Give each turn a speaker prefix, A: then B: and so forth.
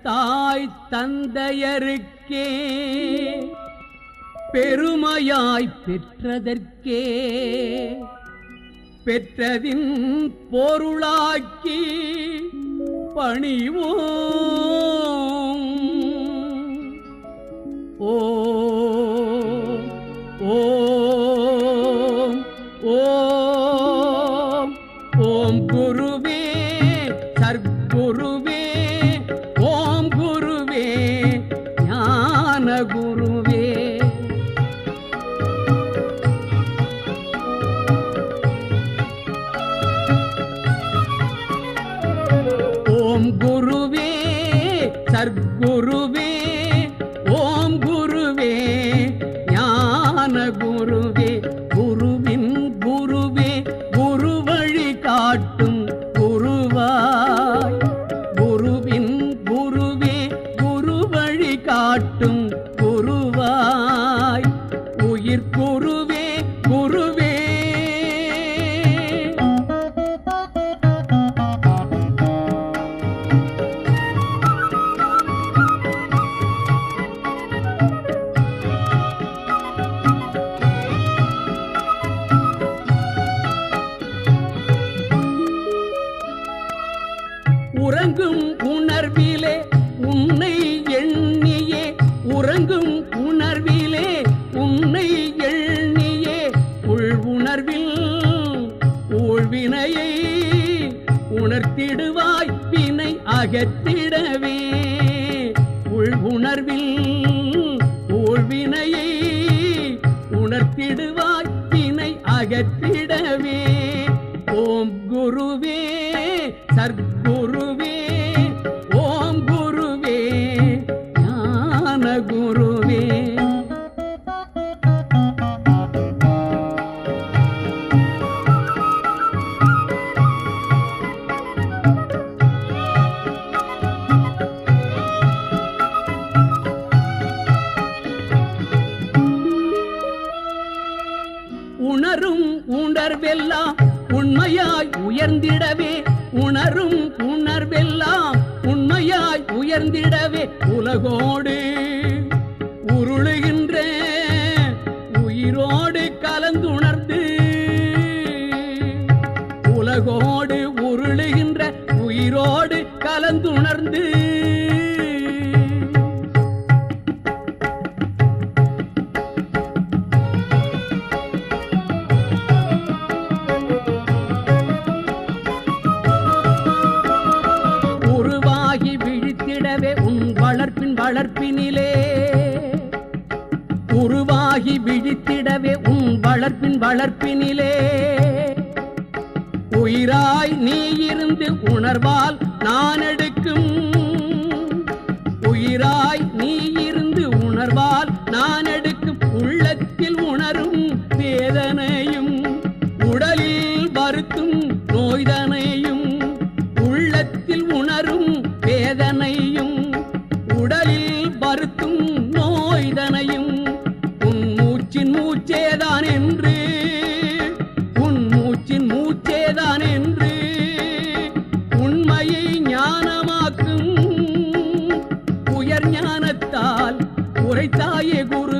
A: தாய் தந்தையருக்கே பெருமையாய் பெற்றதற்கே பெற்றதின் பொருளாக்கி பணிவோம். ஓம் ஓம் ஓம் ஓம் குருவே சர்க்குருவே ஓம் குருவே ஞான குருவே. ஓம் குருவே சர்க்குருவே ஓம் குருவே ஞான குருவே. குருவின் குருவே குரு வழி காட்டும் குருவாய். குருவின் குருவே குரு வழி காட்டும் குருவாய். உயிர் குருவே குருவே. உறங்கும் உணர்விலே உன்னை எண்ணியே உறங்கும் உணர்விலே உன்னை எண்ணியே உள் உணர்வில் ஊழ்வினையை உணர்த்திடுவாய் வினை அகற்றிடவே. உள் உணர்வில் ஊழ்வினையை உணர்த்திடுவாய் வினை அகற்றிடவே. ஓம் குருவே சர்க்குருவே ஓம் குருவே ஞான குருவே. உணரும் உணர்வெல்லாம் உண்மையாய் உயர்ந்திடவே. உணரும் உணர்வெல்லாம் உண்மையாய் உயர்ந்திடவே. உலகோடு உருளுகின்ற உயிரோடு கலந்துணர்ந்து உலகோடு உருளுகின்ற உயிரோடு கலந்துணர்ந்து உன் வளர்ப்பின் வளர்ப்பினிலே உருவாகி விழித்திடவே. உன் வளர்ப்பின் வளர்ப்பினிலே உயிராய் நீ இருந்து உணர்வால் நான் எடுக்கும். உயிராய் நீ இருந்து உணர்வால் நான் எடுக்கும். உள்ளத்தில் உணரும் வேதனையும் உடலில் வருத்தும் நோய்தனையும். உள்ளத்தில் உணரும் வேதனையும் உடலில் வருத்தும் நோய்தனையும். உன் மூச்சின் மூச்சேதான் என்று உன் மூச்சின் மூச்சேதான் என்று உண்மையை ஞானமாக்கும் உயர் ஞானத்தால் உரைத்தாயே குரு.